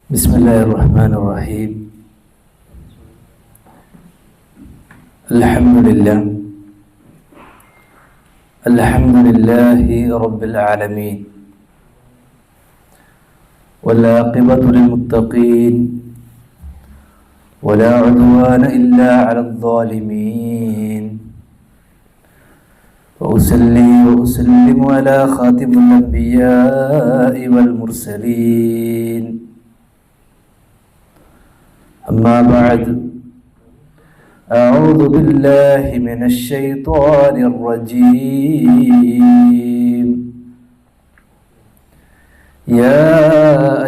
Bismillahirrahmanirrahim. Alhamdulillah. Alhamdulillahi Rabbil alamin. Wal aqibatu lil muttaqin. Wala udwana illa 'alal zalimin. Wa usallimu ala khatimil anbiya'i wal mursalin. أما بعد أعوذ بالله من الشيطان الرجيم يا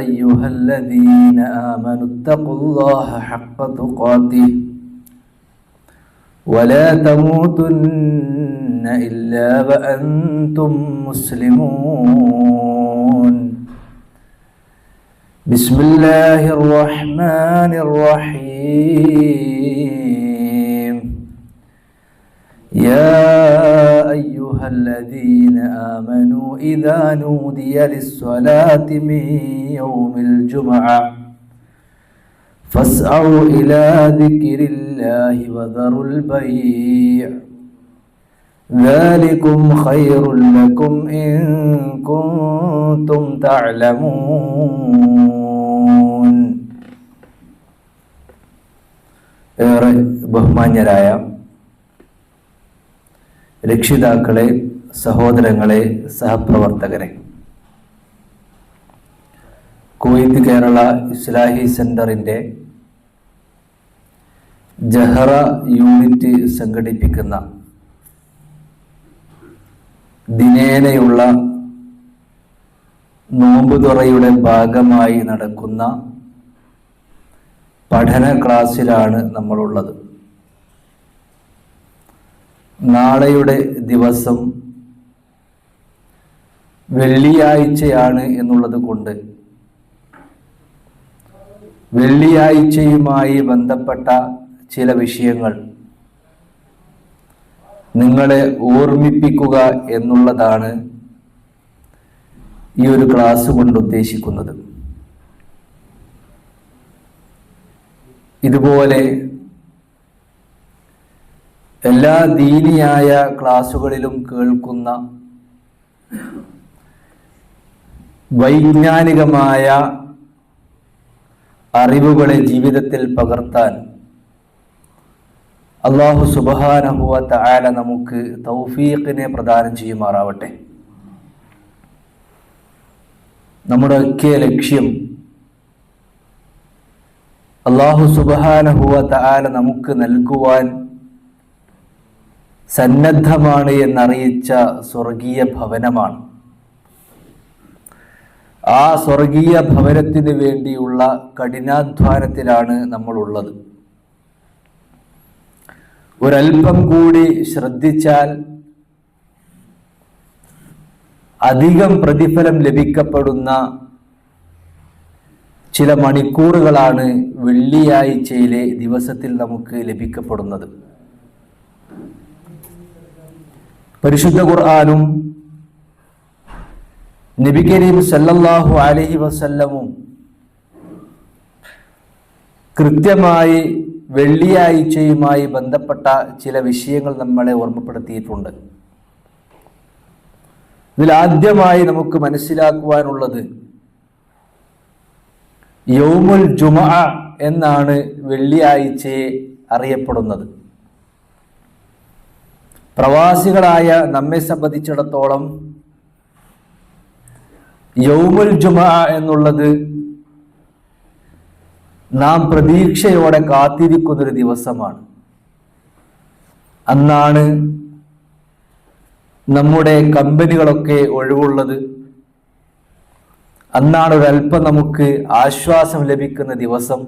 أيها الذين آمنوا اتقوا الله حق تقاته ولا تموتن إلا وأنتم مسلمون بسم الله الرحمن الرحيم يا أيها الذين آمنوا إذا نودي للصلاة من يوم الجمعة فاسعوا إلى ذكر الله وذروا البيع ذلكم خير لكم إن كنتم تعلمون. ഏറെ ബഹുമാന്യരായ രക്ഷിതാക്കളെ, സഹോദരങ്ങളെ, സഹപ്രവർത്തകരെ, Kuwait Kerala ഇസ്ലാഹി സെന്ററിന്റെ ജഹറ unit സംഘടിപ്പിക്കുന്ന ദിനേനയുള്ള നോമ്പുതുറയുടെ ഭാഗമായി നടക്കുന്ന പഠന ക്ലാസ്സിലാണ് നമ്മളുള്ളത്. നാളെയുടെ ദിവസം വെള്ളിയാഴ്ചയാണ് എന്നുള്ളത് കൊണ്ട് വെള്ളിയാഴ്ചയുമായി ബന്ധപ്പെട്ട ചില വിഷയങ്ങൾ നിങ്ങളെ ഓർമ്മിപ്പിക്കുക എന്നുള്ളതാണ് ഈ ഒരു ക്ലാസ് കൊണ്ട് ഉദ്ദേശിക്കുന്നത്. ഇതുപോലെ എല്ലാ ദീനിയായ ക്ലാസുകളിലും കേൾക്കുന്ന വൈജ്ഞാനികമായ അറിവുകളെ ജീവിതത്തിൽ പകർത്താൻ അല്ലാഹു സുബ്ഹാനഹു വ തആല നമുക്ക് തൗഫീഖിനെ പ്രദാനം ചെയ്യുമാറാവട്ടെ. നമ്മുടെ ഒക്കെ ലക്ഷ്യം അല്ലാഹു സുബ്ഹാനഹു വ തആല നമുക്ക് നൽകുവാൻ സന്നദ്ധമാണ് എന്നറിയിച്ച സ്വർഗീയ ഭവനമാണ്. ആ സ്വർഗീയ ഭവനത്തിന് വേണ്ടിയുള്ള കഠിനാധ്വാനത്തിലാണ് നമ്മളുള്ളത്. ഒരൽപ്പം കൂടി ശ്രദ്ധിച്ചാൽ അധികം പ്രതിഫലം ലഭിക്കപ്പെടുന്ന ചില മണിക്കൂറുകളാണ് വെള്ളിയാഴ്ചയിലെ ദിവസത്തിൽ നമുക്ക് ലഭിക്കപ്പെടുന്നത്. പരിശുദ്ധ ഖുർആനും നബി കരീം സല്ലല്ലാഹു അലൈഹി വസല്ലമും കൃത്യമായി വെള്ളിയാഴ്ചയുമായി ബന്ധപ്പെട്ട ചില വിഷയങ്ങൾ നമ്മളെ ഓർമ്മപ്പെടുത്തിയിട്ടുണ്ട്. ഇതിലാദ്യമായി നമുക്ക് മനസ്സിലാക്കുവാനുള്ളത് യൗമുൽ ജുമുഅ എന്നാണ് വെള്ളിയാഴ്ചയെ അറിയപ്പെടുന്നത്. പ്രവാസികളായ നമ്മെ സംബന്ധിച്ചിടത്തോളം യൗമുൽ ജുമുഅ എന്നുള്ളത് നാം പ്രതീക്ഷയോടെ കാത്തിരിക്കുന്നൊരു ദിവസമാണ്. അന്നാണ് നമ്മുടെ കമ്പനികളൊക്കെ ഒഴിവുള്ളത്. അന്നാണ് ഒരല്പം നമുക്ക് ആശ്വാസം ലഭിക്കുന്ന ദിവസം.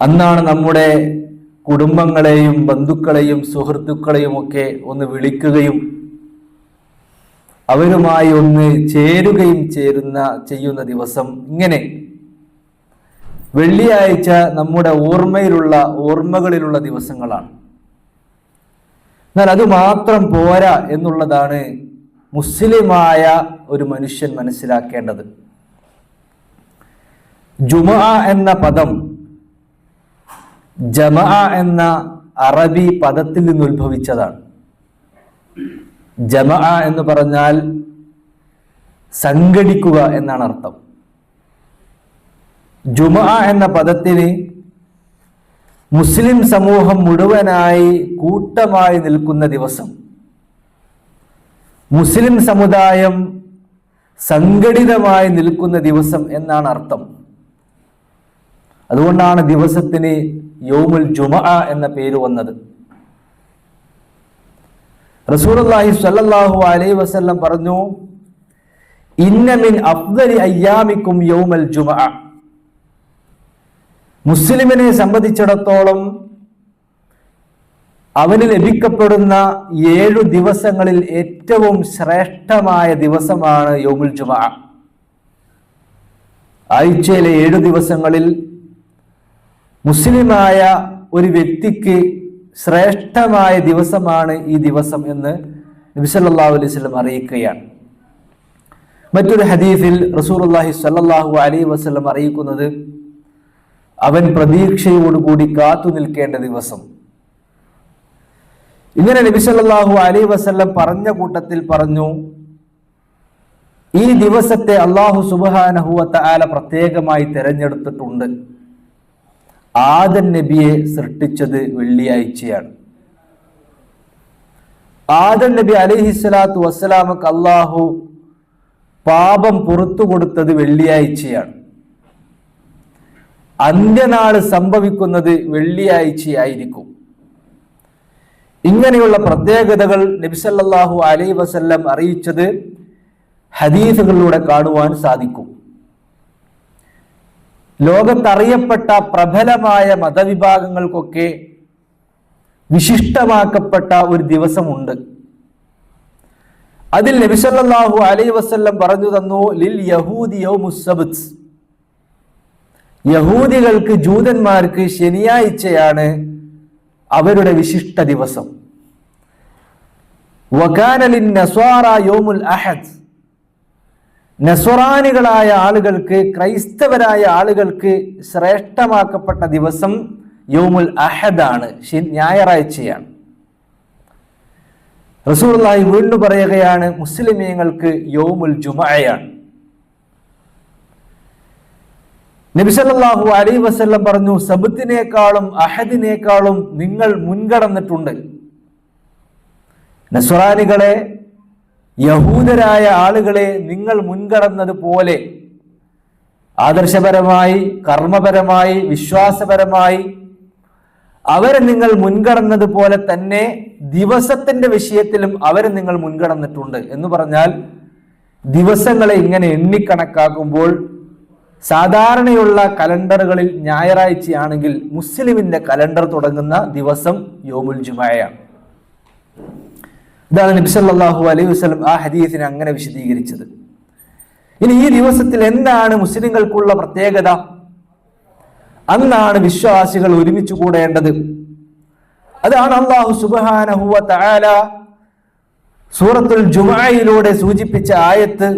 അന്നാണ് നമ്മുടെ കുടുംബങ്ങളെയും ബന്ധുക്കളെയും സുഹൃത്തുക്കളെയും ഒക്കെ ഒന്ന് വിളിക്കുകയും അവരുമായി ഒന്ന് ചേരുകയും ചെയ്യുന്ന ദിവസം. ഇങ്ങനെ വെള്ളിയാഴ്ച നമ്മുടെ ഓർമ്മകളിലുള്ള ദിവസങ്ങളാണ്. എന്നാൽ അത് മാത്രം പോരാ എന്നുള്ളതാണ് മുസ്ലിമായ ഒരു മനുഷ്യൻ മനസ്സിലാക്കേണ്ടത്. ജുമുഅ എന്ന പദം ജമഅ എന്ന അറബി പദത്തിൽ നിന്ന് ഉത്ഭവിച്ചതാണ്. ജമഅ എന്ന് പറഞ്ഞാൽ സംഘടിക്കുക എന്നാണ് അർത്ഥം. ജുമുഅ എന്ന പദത്തിന് മുസ്ലിം സമൂഹം മുഴുവനായി കൂട്ടമായി നിൽക്കുന്ന ദിവസം, മുസ്ലിം സമുദായം സംഘടിതമായി നിൽക്കുന്ന ദിവസം എന്നാണ് അർത്ഥം. അതുകൊണ്ടാണ് ദിവസത്തിന് യൗമുൽ ജുമുഅ എന്ന പേര് വന്നത്. റസൂലുള്ളാഹി സ്വല്ലല്ലാഹു അലൈഹി വസല്ലം പറഞ്ഞു, ഇന്ന മിൻ അഫ്ദലി അയ്യാമിക്കും യൗമുൽ ജുമുഅ. മുസ്ലിമിനെ സംബന്ധിച്ചിടത്തോളം അവന് ലഭിക്കപ്പെടുന്ന 7 ദിവസങ്ങളിൽ ഏറ്റവും ശ്രേഷ്ഠമായ ദിവസമാണ് യൗമുൽ ജുമുഅ. ആഴ്ചയിലെ 7 ദിവസങ്ങളിൽ മുസ്ലിമായ ഒരു വ്യക്തിക്ക് ശ്രേഷ്ഠമായ ദിവസമാണ് ഈ ദിവസം എന്ന് നബി സല്ലല്ലാഹു അലൈഹി വസല്ലം അറിയിക്കുകയാണ്. മറ്റൊരു ഹദീസിൽ റസൂലുള്ളാഹി സ്വല്ലല്ലാഹു അലൈഹി വസല്ലം അറിയിക്കുന്നത്, അവൻ പ്രതീക്ഷയോടുകൂടി കാത്തു നിൽക്കേണ്ട ദിവസം. ഇങ്ങനെ നബി സല്ലല്ലാഹു അലൈഹി വസല്ലം പറഞ്ഞ കൂട്ടത്തിൽ പറഞ്ഞു, ഈ ദിവസത്തെ അല്ലാഹു സുബ്ഹാനഹു വ തആല പ്രത്യേകമായി തിരഞ്ഞെടുത്തിട്ടുണ്ട്. ആദം നബിയെ സൃഷ്ടിച്ചത് വെള്ളിയാഴ്ചയാണ്. ആദം നബി അലൈഹിസ്സലാത്തു വസ്സലാമക്ക് അല്ലാഹു പാപം പുറത്തു കൊടുത്തത് വെള്ളിയാഴ്ചയാണ്. അന്ത്യനാൾ സംഭവിക്കുന്നത് വെള്ളിയാഴ്ചയായിരിക്കും. ഇങ്ങനെയുള്ള പ്രത്യേകതകൾ നബി സല്ലല്ലാഹു അലൈഹി വസല്ലം അറിയിച്ചത് ഹദീസുകളിലൂടെ കാണുവാൻ സാധിക്കും. ലോകത്തറിയപ്പെട്ട പ്രബലമായ മതവിഭാഗങ്ങൾക്കൊക്കെ വിശിഷ്ടമാക്കപ്പെട്ട ഒരു ദിവസമുണ്ട്. അതിൽ നബി സല്ലല്ലാഹു അലൈഹി വസല്ലം പറഞ്ഞു തന്നു, ലിൽ യഹൂദി യൗമുസ് സബ്ത്. യഹൂദികൾക്ക്, ജൂതന്മാർക്ക് ശനിയാഴ്ചയാണ് അവരുടെ വിശിഷ്ട ദിവസം. വകാന ലിൻ നസ്വാറ യൗമുൽ അഹദ്. നസ്വറാനികളായ ആളുകൾക്ക്, ക്രൈസ്തവരായ ആളുകൾക്ക് ശ്രേഷ്ഠമാക്കപ്പെട്ട ദിവസം യൗമുൽ അഹദാണ്, ഞായറാഴ്ചയാണ്. റസൂലുള്ളാഹി വീണ്ടും പറയുകയാണ്, മുസ്ലിമീങ്ങൾക്ക് യൗമുൽ ജുമുഅയാണ്. നബി സല്ലല്ലാഹു അലൈഹി വസല്ലം പറഞ്ഞു, സബ്തിനേക്കാളും അഹദിനേക്കാളും നിങ്ങൾ മുൻകടന്നിട്ടുണ്ട്. നസ്രാനികളെ, യഹൂദരായ ആളുകളെ നിങ്ങൾ മുൻകടന്നതുപോലെ ആദർശപരമായി, കർമ്മപരമായി, വിശ്വാസപരമായി അവരെ നിങ്ങൾ മുൻകടന്നതുപോലെ തന്നെ ദിവസത്തിന്റെ വിഷയത്തിലും അവരെ നിങ്ങൾ മുൻകടന്നിട്ടുണ്ട് എന്ന് പറഞ്ഞാൽ, ദിവസങ്ങളെ ഇങ്ങനെ എണ്ണിക്കണക്കാക്കുമ്പോൾ സാധാരണയുള്ള കലണ്ടറുകളിൽ ഞായറാഴ്ചയാണെങ്കിൽ മുസ്ലിമിന്റെ കലണ്ടർ തുടങ്ങുന്ന ദിവസം യൗമുൽ ജുമുഅയാണ്. ഇതാണ് നബി സല്ലല്ലാഹു അലൈഹി വസല്ലം ആ ഹദീസിനെ അങ്ങനെ വിശദീകരിച്ചത്. ഇനി ഈ ദിവസത്തിൽ എന്താണ് മുസ്ലിങ്ങൾക്കുള്ള പ്രത്യേകത? അന്നാണ് വിശ്വാസികൾ ഒരുമിച്ച് കൂടേണ്ടത്. അതാണ് അല്ലാഹു സുബ്ഹാനഹു വ തആല സൂറത്തുൽ ജുമുഅയിലൂടെ സൂചിപ്പിച്ച ആയത്ത്,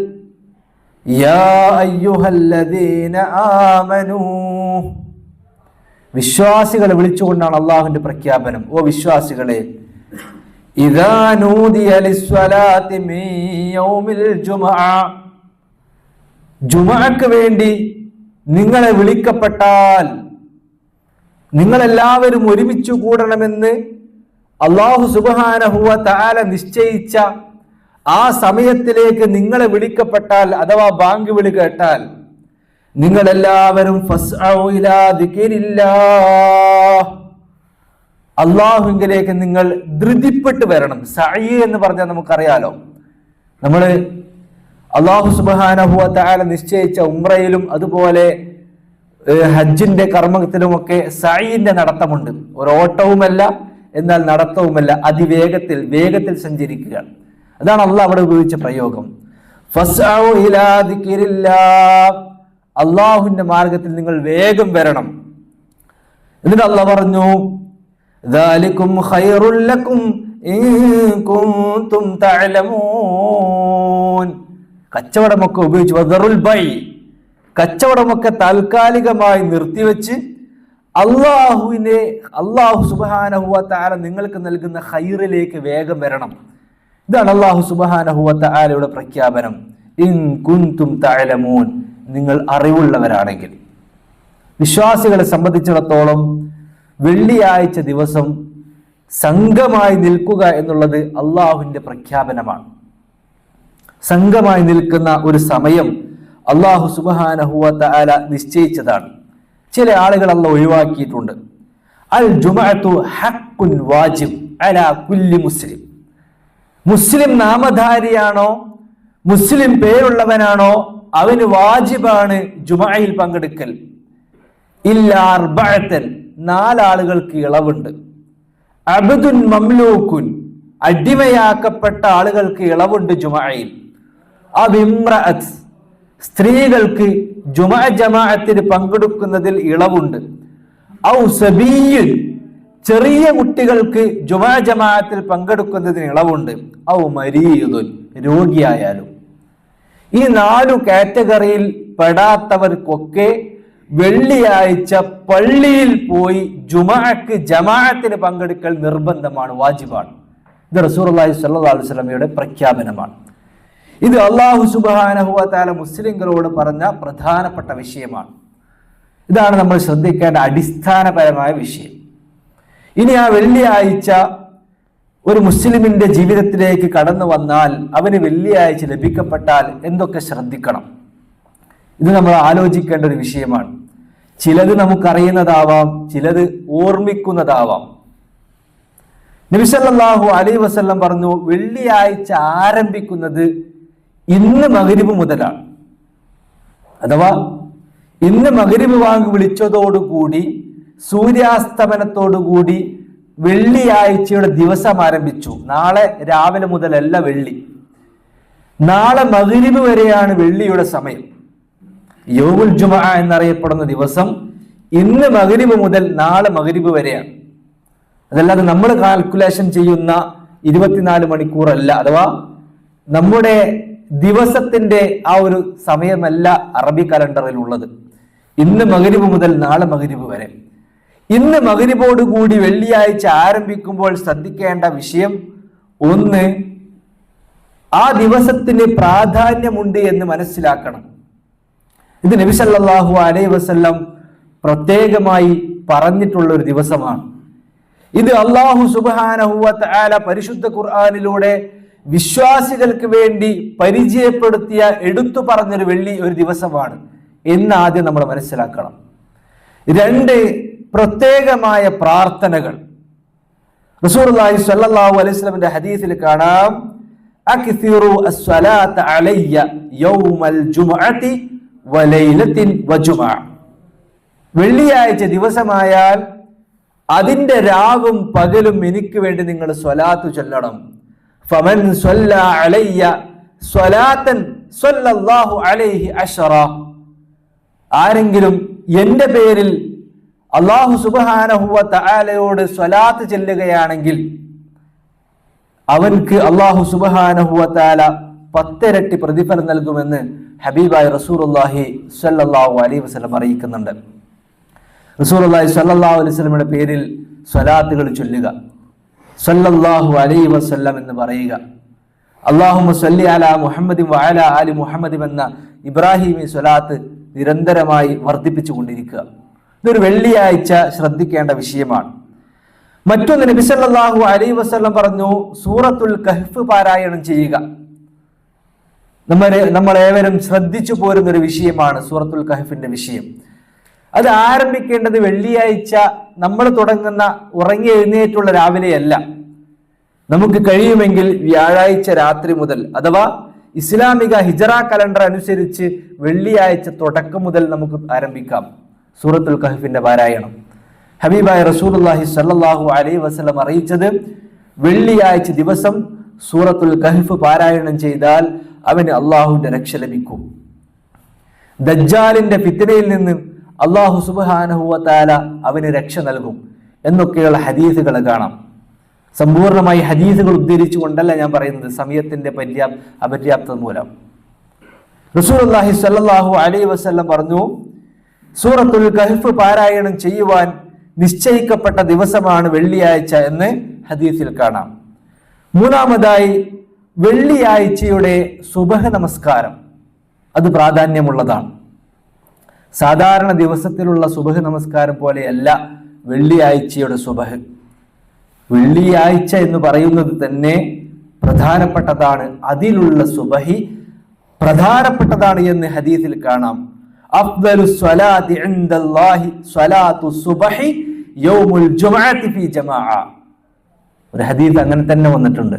യാ അയ്യുഹല്ലദീന ആമനൂ. വിശ്വാസികളെ വിളിച്ചുകൊണ്ടാണ് അള്ളാഹുവിന്റെ പ്രഖ്യാപനം. ഓ വിശ്വാസികളെ, ഇദാ നൂദിയ ലിസ്സലാത്തി മിൻ യൗമിൽ ജുമുഅ. ജുമുഅക്ക് വേണ്ടി നിങ്ങളെ വിളിക്കപ്പെട്ടാൽ, നിങ്ങളെല്ലാവരും ഒരുമിച്ച് കൂടണമെന്ന് അല്ലാഹു സുബ്ഹാനഹു വ തആല നിശ്ചയിച്ച ആ സമയത്തിലേക്ക് നിങ്ങളെ വിളിക്കപ്പെട്ടാൽ, അഥവാ ബാങ്ക് വിളി കേട്ടാൽ, നിങ്ങളെല്ലാവരും ഫസ്അഉ ഇലാ ദിക്രില്ലാഹ്, അള്ളാഹുവിലേക്ക് നിങ്ങൾ ധൃതിപ്പെട്ട് വരണം. സഅയ് എന്ന് പറഞ്ഞാൽ നമുക്കറിയാലോ, നമ്മൾ അല്ലാഹു സുബ്ഹാനഹു വ തആല നിശ്ചയിച്ച ഉംറയിലും അതുപോലെ ഹജ്ജിന്റെ കർമ്മത്തിലുമൊക്കെ സഅയിന്റെ നടത്തമുണ്ട്. ഒരു ഓട്ടവുമല്ല, എന്നാൽ നടത്തവുമല്ല, വേഗത്തിൽ സഞ്ചരിക്കുക. അതാണ് അള്ളാഹ് അവിടെ ഉപയോഗിച്ച പ്രയോഗം. ഫസ്അഉ ഇലാ ദിക്രില്ലാഹ്, അള്ളാഹുവിന്റെ മാർഗത്തിൽ നിങ്ങൾ വേഗം വരണം. എന്നിട്ട് അള്ളാഹ് പറഞ്ഞു, ദാലികും ഖൈറുൽ ലക്കും ഇൻ കുൻതും തഅലമൂൻ. കച്ചവടമൊക്കെ ഉപയോഗിച്ച് വദറുൽ ബൈ, കച്ചവടമൊക്കെ താൽക്കാലികമായി നിർത്തിവെച്ച് അള്ളാഹു സുബ്ഹാനഹു വ തആല നിങ്ങൾക്ക് നൽകുന്ന ഖൈറിലേക്ക് വേഗം വരണം. ഇതാണ് അള്ളാഹു സുബ്ഹാനഹു വ തആലയുടെ പ്രഖ്യാപനം. ഇൻ കുൻതും തഅലമൂൻ, നിങ്ങൾ അറിവുള്ളവരാണെങ്കിൽ. വിശ്വാസികളെ സംബന്ധിച്ചിടത്തോളം വെള്ളിയാഴ്ച ദിവസം സംഘമായി നിൽക്കുക എന്നുള്ളത് അള്ളാഹുവിന്റെ പ്രഖ്യാപനമാണ്. സംഘമായി നിൽക്കുന്ന ഒരു സമയം അള്ളാഹു സുബ്ഹാനഹു വ തആല നിശ്ചയിച്ചതാണ്. ചില ആളുകൾ അള്ളാഹു ഒഴിവാക്കിയിട്ടുണ്ട്. അൽ ജുമഅത്തു ഹഖ്ഖുൻ വാജിബ് അലാ കുല്ലി മുസ്ലിം. മുസ്ലിം നാമധാരിയാണോ, മുസ്ലിം പേരുള്ളവനാണോ, അവന് വാജിബാണ് ജുമഅയിൽ പങ്കെടുക്കൽ. ഇല്ലാ അർബഅത്തൻ, 4 ആളുകൾക്ക് ഇളവുണ്ട്. അബ്ദുൻ മംലൂക്കുൻ, അടിമയാക്കപ്പെട്ട ആളുകൾക്ക് ഇളവുണ്ട് ജുമഅയിൽ. അബിംറഅത്ത്, സ്ത്രീകൾക്ക് ജുമഅ ജമാഅത്തിന് പങ്കെടുക്കുന്നതിൽ ഇളവുണ്ട്. ഔ സബിയ്യുൻ, ചെറിയ കുട്ടികൾക്ക് ജുമഅ ജമാഅത്തിൽ പങ്കെടുക്കുന്നതിന് ഇളവുണ്ട്. ഔ മരീദുൻ, രോഗിയായാലും. ഈ 4 കാറ്റഗറിയിൽ പെടാത്തവർക്കൊക്കെ വെള്ളിയാഴ്ച പള്ളിയിൽ പോയി ജുമഅക്ക് ജമാഅത്തിന് പങ്കെടുക്കൽ നിർബന്ധമാണ്, വാജിബാണ്. ഇത് റസൂലുള്ളാഹി സ്വല്ലല്ലാഹു അലൈഹി വസല്ലമയുടെ പ്രഖ്യാപനമാണ്. ഇത് അല്ലാഹു സുബ്ഹാനഹു വ തആല മുസ്ലിങ്ങളോട് പറഞ്ഞ പ്രധാനപ്പെട്ട വിഷയമാണ്. ഇതാണ് നമ്മൾ ശ്രദ്ധിക്കേണ്ട അടിസ്ഥാനപരമായ വിഷയം. ഇനി ആ വെള്ളിയാഴ്ച ഒരു മുസ്ലിമിന്റെ ജീവിതത്തിലേക്ക് കടന്നു വന്നാൽ, അവന് വെള്ളിയാഴ്ച ലഭിക്കപ്പെട്ടാൽ എന്തൊക്കെ ശ്രദ്ധിക്കണം? ഇത് നമ്മൾ ആലോചിക്കേണ്ട ഒരു വിഷയമാണ്. ചിലത് നമുക്കറിയുന്നതാവാം, ചിലത് ഓർമ്മിക്കുന്നതാവാം. നബി സല്ലല്ലാഹു അലൈഹി വസല്ലം പറഞ്ഞു, വെള്ളിയാഴ്ച ആരംഭിക്കുന്നത് ഇന്ന് മഗ്രിബ് മുതലാണ്. അഥവാ ഇന്ന് മഗ്രിബ് വാങ്ങി വിളിച്ചതോടുകൂടി സൂര്യാസ്തമനത്തോടുകൂടി വെള്ളിയാഴ്ചയുടെ ദിവസം ആരംഭിച്ചു. നാളെ രാവിലെ മുതലല്ല വെള്ളി, നാളെ മഗ്രിബ് വരെയാണ് വെള്ളിയുടെ സമയം. യൗമുൽ ജുമുഅ എന്നറിയപ്പെടുന്ന ദിവസം ഇന്ന് മഗ്രിബ് മുതൽ നാളെ മഗ്രിബ് വരെയാണ്. അതല്ലാതെ നമ്മൾ കാൽക്കുലേഷൻ ചെയ്യുന്ന 24 മണിക്കൂറല്ല, അഥവാ നമ്മുടെ ദിവസത്തിന്റെ ആ ഒരു സമയമല്ല അറബി കലണ്ടറിൽ ഉള്ളത്. ഇന്ന് മഗ്രിബ് മുതൽ നാളെ മഗ്രിബ് വരെ. ഇന്ന് മഗ്രിബോടുകൂടി വെള്ളിയാഴ്ച ആരംഭിക്കുമ്പോൾ ശ്രദ്ധിക്കേണ്ട വിഷയം, ഒന്ന്, ആ ദിവസത്തിന് പ്രാധാന്യമുണ്ട് എന്ന് മനസ്സിലാക്കണം. ഇത് നബി സല്ലല്ലാഹു അലൈഹി വസല്ലം പ്രത്യേകമായി പറഞ്ഞിട്ടുള്ള ഒരു ദിവസമാണ്. ഇത് അല്ലാഹു സുബ്ഹാനഹു വ തആല പരിശുദ്ധ ഖുർആനിലൂടെ വിശ്വാസികൾക്ക് വേണ്ടി പരിചയപ്പെടുത്തിയ, എടുത്തു പറഞ്ഞൊരു ഒരു ദിവസമാണ് എന്ന് ആദ്യം നമ്മൾ മനസ്സിലാക്കണം. 2, പ്രത്യേകമായ പ്രാർത്ഥനകൾ. റസൂലുള്ളാഹി സ്വല്ലല്ലാഹു അലൈഹി വസല്ലമിന്റെ ഹദീസിൽ കാണാം, അക്സിറു അസ്സലാത അലയ്യ യൗമൽ ജുമുഅതി വലൈലത്തിൻ വജുമഅ. വെള്ളിയാഴ്ച ദിവസമായാൽ അതിന്റെ രാവും പകലും എനിക്ക് വേണ്ടി നിങ്ങൾ സ്വലാത്ത് ചൊല്ലണം. ഫമൻ സ്വല്ല അലയ്യ സ്വലാത്തൻ സ്വല്ലല്ലാഹു അലൈഹി അശ്റ. ആരെങ്കിലും എന്റെ പേരിൽ അല്ലാഹു സുബ്ഹാനഹു വ തആലയോട് സ്വലാത്ത് ചൊല്ലുകയാണെങ്കിൽ അവൻക്ക് അല്ലാഹു സുബ്ഹാനഹു വ തആല 10 ഇരട്ടി പ്രതിഫലം നൽകുമെന്ന് ഹബീബായ റസൂലുള്ളാഹി സ്വല്ലല്ലാഹു അലൈഹി വസല്ലം അറിയിക്കുന്നുണ്ട്. റസൂലുള്ളാഹി സ്വല്ലല്ലാഹു അലൈഹി വസല്ലമയുടെ പേരിൽ സ്വലാത്തുകൾ ചൊല്ലുക, സ്വല്ലല്ലാഹു അലൈഹി വസല്ലം എന്ന് പറയുക. അല്ലാഹുമ്മ സ്വല്ലി അലാ മുഹമ്മദിൻ വ അലാ ആലി മുഹമ്മദിൻ എന്ന ഇബ്രാഹിമി സ്വലാത്ത് നിരന്തരമായി വർദ്ധിപ്പിച്ചു കൊണ്ടിരിക്കുക. ഇതൊരു വെള്ളിയാഴ്ച ശ്രദ്ധിക്കേണ്ട വിഷയമാണ്. മറ്റൊന്ന്, നബി സല്ലല്ലാഹു അലൈഹി വസല്ലം പറഞ്ഞു, സൂറത്തുൽ കഹ്ഫ് പാരായണം ചെയ്യുക. നമ്മളേവരും ശ്രദ്ധിച്ചു പോരുന്ന ഒരു വിഷയമാണ് സൂറത്തുൽ കഹ്ഫിന്റെ വിഷയം. അത് ആരംഭിക്കേണ്ടത് വെള്ളിയാഴ്ച നമ്മൾ തുടങ്ങുന്ന ഉറങ്ങി എഴുന്നേറ്റുള്ള രാവിലെയല്ല. നമുക്ക് കഴിയുമെങ്കിൽ വ്യാഴാഴ്ച രാത്രി മുതൽ, അഥവാ ഇസ്ലാമിക ഹിജറ കലണ്ടർ അനുസരിച്ച് വെള്ളിയാഴ്ച തുടക്കം മുതൽ നമുക്ക് ആരംഭിക്കാം സൂറത്തുൽ കഹ്ഫിന്റെ പാരായണം. ഹബീബായ റസൂലുള്ളാഹി സ്വല്ലല്ലാഹു അലൈഹി വസല്ലം അറിയിച്ചത്, വെള്ളിയാഴ്ച ദിവസം സൂറത്തുൽ കഹ്ഫ് പാരായണം ചെയ്താൽ അവന് അള്ളാഹുവിന്റെ രക്ഷ ലഭിക്കും. ദജ്ജാലിന്റെ ഫിത്നയിൽ നിന്ന് അള്ളാഹു സുബ്ഹാനഹു വ തആല അവന് രക്ഷ നൽകും എന്നൊക്കെയുള്ള ഹദീസുകൾ കാണാം. സമ്പൂർണമായി ഹദീസുകൾ ഉദ്ധരിച്ചു കൊണ്ടല്ല ഞാൻ പറയുന്നത്, സമയത്തിന്റെ അപര്യാപ്തത മൂലം. റസൂലുള്ളാഹി സ്വല്ലല്ലാഹു അലൈഹി വസല്ലം പറഞ്ഞു, സൂറത്തുൽ കഹ്ഫ് പാരായണം ചെയ്യുവാൻ നിശ്ചയിക്കപ്പെട്ട ദിവസമാണ് വെള്ളിയാഴ്ച എന്ന് ഹദീസിൽ കാണാം. മൂന്നാമതായി വെള്ളിയാഴ്ചയുടെ സുബഹ് നമസ്കാരം അത് പ്രാധാന്യമുള്ളതാണ്. സാധാരണ ദിവസത്തിലുള്ള സുബഹ് നമസ്കാരം പോലെയല്ല വെള്ളിയാഴ്ചയുടെ സുബഹ്. വെള്ളിയാഴ്ച എന്ന് പറയുന്നത് തന്നെ പ്രധാനപ്പെട്ടതാണ്, അതിലുള്ള സുബഹി പ്രധാനപ്പെട്ടതാണ് എന്ന് ഹദീസിൽ കാണാം. അഫ്ദലു സ്വലാത്തി ഇൻദല്ലാഹി സ്വലാത്തു സുബഹി യൗമുൽ ജുമുഅത്തി ഫീ ജമാഅ. ഒരു ഹദീസ് അങ്ങനെ തന്നെ വന്നിട്ടുണ്ട്.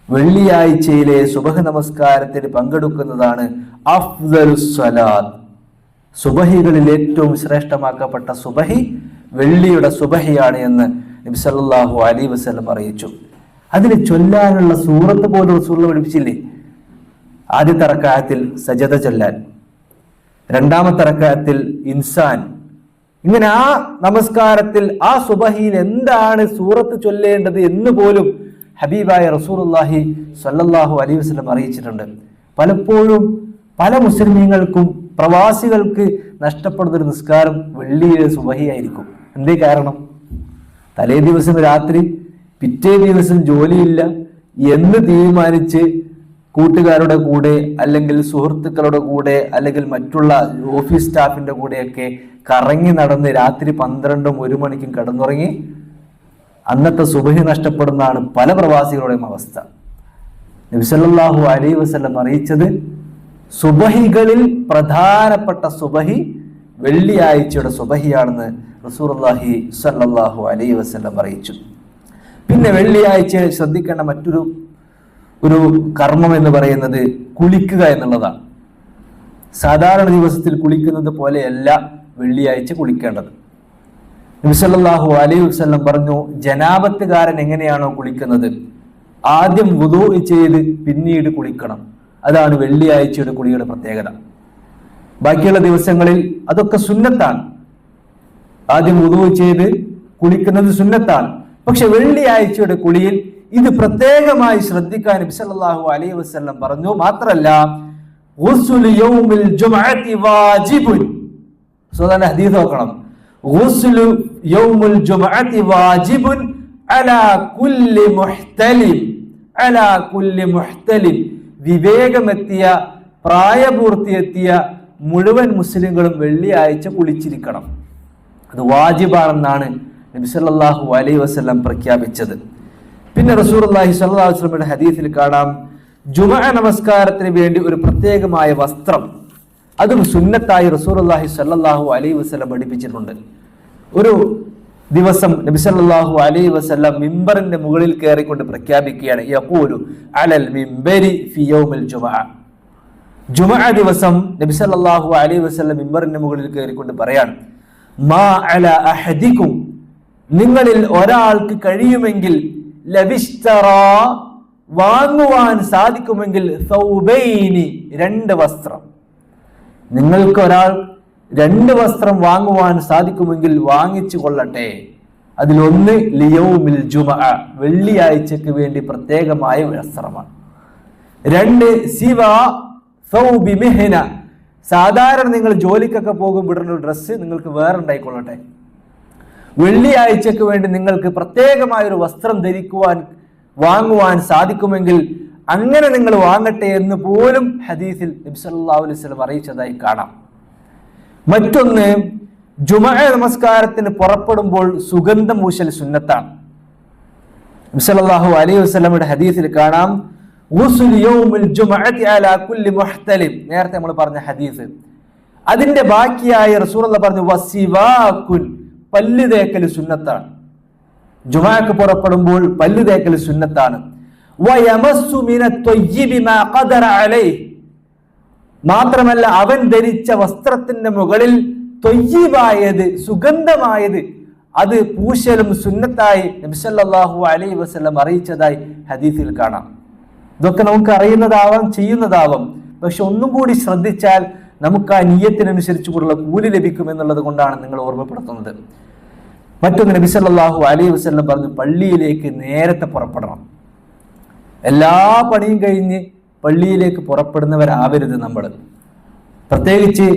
വെള്ളിയാഴ്ചയിലെ സുബഹ് നമസ്കാരത്തിന് പങ്കെടുക്കുന്നതാണ് അഫ്ദലു സ്വലാത്ത്. സുബഹികളിൽ ഏറ്റവും ശ്രേഷ്ഠമാക്കപ്പെട്ട സുബഹി വെള്ളിയുടെ സുബഹിയാണ് എന്ന് നബി സല്ലല്ലാഹു അലൈഹി വസല്ലം അറിയിച്ചു. അതിന് ചൊല്ലാനുള്ള സൂറത്ത് പോലും റസൂൽ പഠിപ്പിച്ചില്ലേ? ആദ്യത്തെ റക്അത്തിൽ സജദ ചൊല്ലാൻ, രണ്ടാമത്തെ റക്അത്തിൽ ഇൻസാൻ. ഇങ്ങനെ ആ നമസ്കാരത്തിൽ ആ സുബഹിയിൽ എന്താണ് സൂറത്ത് ചൊല്ലേണ്ടത് എന്ന് പോലും ഹബീബായ റസൂലുള്ളാഹി സ്വല്ലല്ലാഹു അലൈഹി വസല്ലം അറിയിച്ചിട്ടുണ്ട്. പലപ്പോഴും പല മുസ്ലിമീങ്ങൾക്കും പ്രവാസികൾക്ക് നഷ്ടപ്പെടുന്നൊരു നിസ്കാരം വെള്ളിയിലെ സുബഹിയായിരിക്കും. എന്തേ കാരണം? തലേ ദിവസം രാത്രി, പിറ്റേ ദിവസം ജോലിയില്ല എന്ന് തീരുമാനിച്ച് കൂട്ടുകാരുടെ കൂടെ അല്ലെങ്കിൽ സുഹൃത്തുക്കളുടെ കൂടെ അല്ലെങ്കിൽ മറ്റുള്ള ഓഫീസ് സ്റ്റാഫിന്റെ കൂടെയൊക്കെ കറങ്ങി നടന്ന് രാത്രി 12-1 മണിക്കും കിടന്നുറങ്ങി അന്നത്തെ സുബഹി നഷ്ടപ്പെടുന്നതാണ് പല പ്രവാസികളുടെയും അവസ്ഥ. നബി സല്ലല്ലാഹു അലൈഹി വസല്ലം അറിയിച്ചത് സുബഹികളിൽ പ്രധാനപ്പെട്ട സുബഹി വെള്ളിയാഴ്ചയുടെ സുബഹിയാണെന്ന് റസൂലുള്ളാഹി സ്വല്ലല്ലാഹു അലൈഹി വസല്ലം അറിയിച്ചു. പിന്നെ വെള്ളിയാഴ്ച ശ്രദ്ധിക്കേണ്ട മറ്റൊരു കർമ്മം എന്ന് പറയുന്നത് കുളിക്കുക എന്നുള്ളതാണ്. സാധാരണ ദിവസത്തിൽ കുളിക്കുന്നത് പോലെയല്ല വെള്ളിയാഴ്ച കുളിക്കേണ്ടത്. നബി സല്ലല്ലാഹു അലൈഹി വസല്ലം പറഞ്ഞു, ജനാബത്തുകാരൻ എങ്ങനെയാണോ കുളിക്കുന്നത് ആദ്യം വുദൂ ചെയ്ത് പിന്നീട് കുളിക്കണം. അതാണ് വെള്ളിയാഴ്ചയുടെ കുളിയുടെ പ്രത്യേകത. ബാക്കിയുള്ള ദിവസങ്ങളിൽ അതൊക്കെ സുന്നത്താണ്, ആദ്യം വുദൂ ചെയ്ത് കുളിക്കുന്നത് സുന്നത്താണ്. പക്ഷെ വെള്ളിയാഴ്ചയുടെ കുളിയിൽ ഇത് പ്രത്യേകമായി ശ്രദ്ധിക്കാൻ നബി സല്ലല്ലാഹു അലൈഹി വസല്ലം പറഞ്ഞു. മാത്രല്ല ഗുസ്ലു യൗമിൽ ജുമുഅത്തി വാജിബുൻ. സോദാന ഹദീസ് നോക്കണം. ഗുസ്ലു യൗമുൽ ജുമുഅത്തി വാജിബുൻ അലാ കുല്ലി മുഹ്തലിം. അലാ കുല്ലി മുഹ്തലിം. വിവേകമെത്തിയ പ്രായപൂർത്തിയെത്തിയ മുഴുവൻ മുസ്ലിങ്ങളും വെള്ളിയാഴ്ച കുളിച്ചിരിക്കണം. അത് വാജിബാണെന്നാണ് നബി സല്ലല്ലാഹു അലൈഹി വസല്ലം പ്രഖ്യാപിച്ചത്. പിന്നെ റസൂലുള്ളാഹി സ്വല്ലല്ലാഹു അലൈഹി വസല്ലമയുടെ ഹദീസിൽ കാണാം, ജുമുഅ നമസ്കാരത്തിന് വേണ്ടി ഒരു പ്രത്യേകമായ വസ്ത്രം അതും സുന്നത്തായി റസൂലുള്ളാഹി സ്വല്ലല്ലാഹു അലൈഹി വസല്ലം പഠിപ്പിച്ചിട്ടുണ്ട്. ഒരു ദിവസം നബി സല്ലല്ലാഹു അലൈഹി വസല്ലം മിമ്പറിന്റെ മുകളിൽ കയറിക്കൊണ്ട് പ്രഖ്യാപിക്കുകയാണ്, യഖൂലു അലൽ മിമ്പരി ഫി യൗമിൽ ജുമുഅ. ജുമുഅ ദിവസം നബി സല്ലല്ലാഹു അലൈഹി വസല്ലം മിമ്പറിന്റെ മുകളിൽ കയറിക്കൊണ്ട് പറയാണ്, മാ അലാ അഹദികും, നിങ്ങളിൽ ഒരാൾക്ക് കഴിയുമെങ്കിൽ ലബിഷ്തറ, വാങ്ങുവാൻ സാധിക്കുമെങ്കിൽ സൗബൈനി, 2 വസ്ത്രം. നിങ്ങൾക്ക് ഒരാൾ 2 വസ്ത്രം വാങ്ങുവാൻ സാധിക്കുമെങ്കിൽ വാങ്ങിച്ചു കൊള്ളട്ടെ. അതിലൊന്ന് ലിയൗമിൽ ജുമുഅ, വെള്ളിയാഴ്ചക്ക് വേണ്ടി പ്രത്യേകമായ വസ്ത്രമാണ്. 2 സിവ സൗബി മിഹ്ന, സാധാരണ നിങ്ങൾ ജോലിക്കൊക്കെ പോകുമ്പോൾ ഇടുന്ന ഡ്രസ്സ് നിങ്ങൾക്ക് വേറെ ഉണ്ടായിക്കൊള്ളട്ടെ. വെള്ളിയാഴ്ചക്ക് വേണ്ടി നിങ്ങൾക്ക് പ്രത്യേകമായ ഒരു വസ്ത്രം വാങ്ങുവാൻ സാധിക്കുമെങ്കിൽ അങ്ങനെ നിങ്ങൾ വാങ്ങട്ടെ എന്ന് പോലും ഹദീസിൽ നബി സല്ലല്ലാഹു അലൈഹി വസല്ലം അറിയിച്ചതായി കാണാം. മറ്റൊന്ന്, ജുമുഅ നമസ്കാരത്തിന് പുറപ്പെടുമ്പോൾ സുഗന്ധം പൂശൽ സുന്നത്താണ്. നബി സല്ലല്ലാഹു അലൈഹി വസല്ലമയുടെ ഹദീസിൽ കാണാം, ഗുസ്ലു യൗമിൽ ജുമുഅത്തി അലാ കുല്ലി മുഹ്തലിം. നേരത്തെ നമ്മൾ പറഞ്ഞ ഹദീസ്, അതിന്റെ ബാക്കിയായി റസൂലുള്ളാഹി പറഞ്ഞു, വസിവാകുൻ, പല്ല് തേക്കൽ സുന്നത്താണ്. ജുമുഅക്ക് പുറപ്പെടുമ്പോൾ പല്ല് തേക്കൽ സുന്നത്താണ്. വയമസ്സു മിനത് ത്വയ്യിബി മാ ഖദറ അലൈഹി, മാത്രമല്ല അവൻ ധരിച്ച വസ്ത്രത്തിന്റെ മുകളിൽ ത്വയ്യിബായത്, സുഗന്ധമായത്, അത് പൂശലും സുന്നത്തായി നബി സല്ലല്ലാഹു അലൈഹി വസല്ലം അറിയിച്ചതായി ഹദീസിൽ കാണാം. ഇതൊക്കെ നമുക്ക് അറിയുന്നതാവാം, ചെയ്യുന്നതാവാം. പക്ഷെ ഒന്നും കൂടി ശ്രദ്ധിച്ചാൽ നമുക്ക് ആ നിയ്യത്തിനനുസരിച്ചുള്ള കൂലി ലഭിക്കും എന്നുള്ളത് കൊണ്ടാണ് നിങ്ങൾ ഓർമ്മപ്പെടുത്തുന്നത്. മറ്റൊന്ന്, നബി സല്ലല്ലാഹു അലൈഹി വസല്ലം പറഞ്ഞു, പള്ളിയിലേക്ക് നേരത്തെ പുറപ്പെടണം. എല്ലാ പണിയും കഴിഞ്ഞ് പള്ളിയിലേക്ക് പുറപ്പെടുന്നവരാവരുത് നമ്മൾ. പ്രത്യേകിച്ച്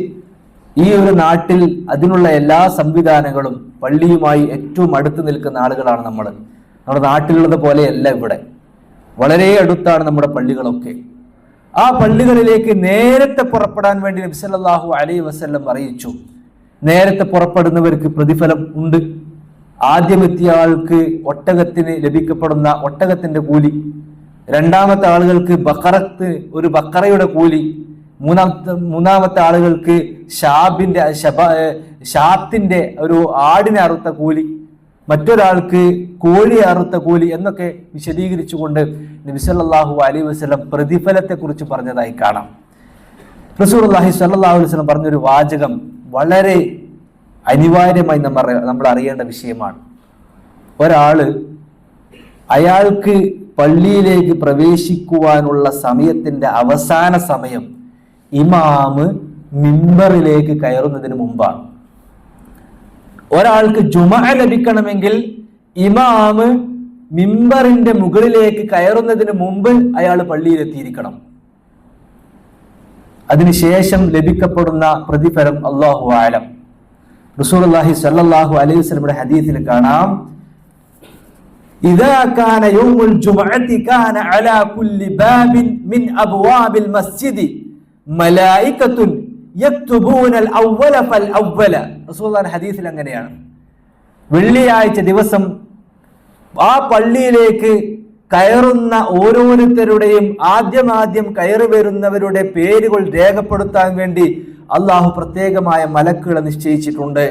ഈ ഒരു നാട്ടിൽ അതിനുള്ള എല്ലാ സംവിധാനങ്ങളും പള്ളിയുമായി ഏറ്റവും അടുത്ത് നിൽക്കുന്ന ആളുകളാണ് നമ്മൾ. നമ്മുടെ നാട്ടിലുള്ളത് പോലെയല്ല ഇവിടെ, വളരെ അടുത്താണ് നമ്മുടെ പള്ളികളൊക്കെ. ആ പള്ളികളിലേക്ക് നേരത്തെ പുറപ്പെടാൻ വേണ്ടി നബി സല്ലല്ലാഹു അലൈഹി വസല്ലം അറിയിച്ചു. നേരത്തെ പുറപ്പെടുന്നവർക്ക് പ്രതിഫലം ഉണ്ട്. ആദ്യമെത്തിയ ആൾക്ക് ഒട്ടകത്തിന് ലഭിക്കപ്പെടുന്ന ഒട്ടകത്തിന്റെ കൂലി, രണ്ടാമത്തെ ആളുകൾക്ക് ഒരു ബക്കറയുടെ കൂലി, മൂന്നാമത്തെ ആളുകൾക്ക് ഷാത്തിന്റെ ഒരു ആടിനെ അറുത്ത കൂലി, മറ്റൊരാൾക്ക് കോഴി അറുത്ത കൂലി എന്നൊക്കെ വിശദീകരിച്ചുകൊണ്ട് നബി സല്ലല്ലാഹു അലൈഹി വസല്ലം പ്രതിഫലത്തെ കുറിച്ച് പറഞ്ഞതായി കാണാം. റസൂലുള്ളാഹി സ്വല്ലല്ലാഹു അലൈഹി വസല്ലം പറഞ്ഞൊരു വാചകം വളരെ അനിവാര്യമായി നമ്മൾ അറിയേണ്ട വിഷയമാണ്. അയാൾക്ക് പള്ളിയിലേക്ക് പ്രവേശിക്കുവാനുള്ള സമയത്തിന്റെ അവസാന സമയം ഇമാമ് മിമ്പറിലേക്ക് കയറുന്നതിന് മുമ്പാണ്. ഒരാൾക്ക് ജുമഅ ലഭിക്കണമെങ്കിൽ ഇമാമ് മിമ്പറിന്റെ മുകളിലേക്ക് കയറുന്നതിന് മുമ്പ് അയാൾ പള്ളിയിലെത്തിയിരിക്കണം. അതിനുശേഷം ലഭിക്കപ്പെടുന്ന പ്രതിഫലം അല്ലാഹു അഅലം. റസൂലുള്ളാഹി സ്വല്ലല്ലാഹു അലൈഹി വസല്ലമയുടെ ഹദീസിൽ കാണാം, ഇദാ കാന യൗമുൽ ജുമുഅത്തി കാന അലാ കുല്ലി ബാബിൻ മിൻ അബ്വാബിൽ മസ്ജിദി മലായികത്തുൻ യക്തുബൂനൽ അവ്വല ഫൽ അവ്വല. റസൂലുള്ളാഹിയുടെ ഹദീസിൽ അങ്ങനെയാണ്. വെള്ളിയാഴ്ച ദിവസം ആ പള്ളിയിലേക്ക് കയറുന്ന ഓരോരുത്തരുടെയും ആദ്യം കയറി വരുന്നവരുടെ പേരുകൾ രേഖപ്പെടുത്താൻ വേണ്ടി അള്ളാഹു പ്രത്യേകമായ മലക്കുകളെ നിശ്ചയിച്ചിട്ടുണ്ട്.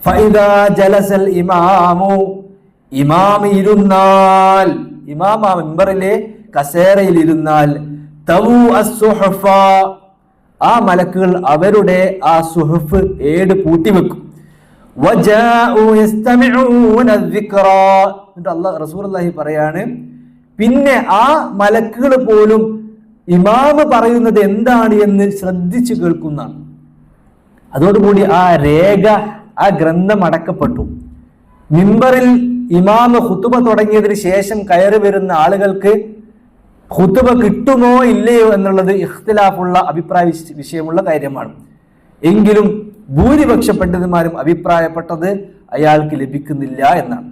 ഫൈദാ ജലസൽ ഇമാമു, ഇമാം ഇരുന്നാൽ, ഇമാം ആ മിമ്പറിലെ കസേരയിൽ ഇരുന്നാൽ, തവു അസ്സുഹഫ, ആ മലക്കുകൾ അവരുടെ ആ സുഹഫ് ഏട് പൂട്ടിവെക്കും. വജാഉ യസ്തമിഊന അദ്ദിക്റ, റസൂലുള്ളാഹി പറയാണ്, പിന്നെ ആ മലക്കുകൾ പോലും ഇമാമ് പറയുന്നത് എന്താണ് എന്ന് ശ്രദ്ധിച്ചു കേൾക്കുന്നതാണ്. അതോടുകൂടി ആ രേഖ, ആ ഗ്രന്ഥം അടക്കപ്പെട്ടു. മിമ്പറിൽ ഇമാമ് ഖുതുബ തുടങ്ങിയതിന് ശേഷം കയറി വരുന്ന ആളുകൾക്ക് ഖുതുബ കിട്ടുമോ ഇല്ലയോ എന്നുള്ളത് ഇഖ്തിലാഫുള്ള അഭിപ്രായ വിഷയമുള്ള കാര്യമാണ്. എങ്കിലും ഭൂരിപക്ഷ പണ്ഡിതന്മാരും അഭിപ്രായപ്പെട്ടത് അയാൾക്ക് ലഭിക്കുന്നില്ല എന്നാണ്,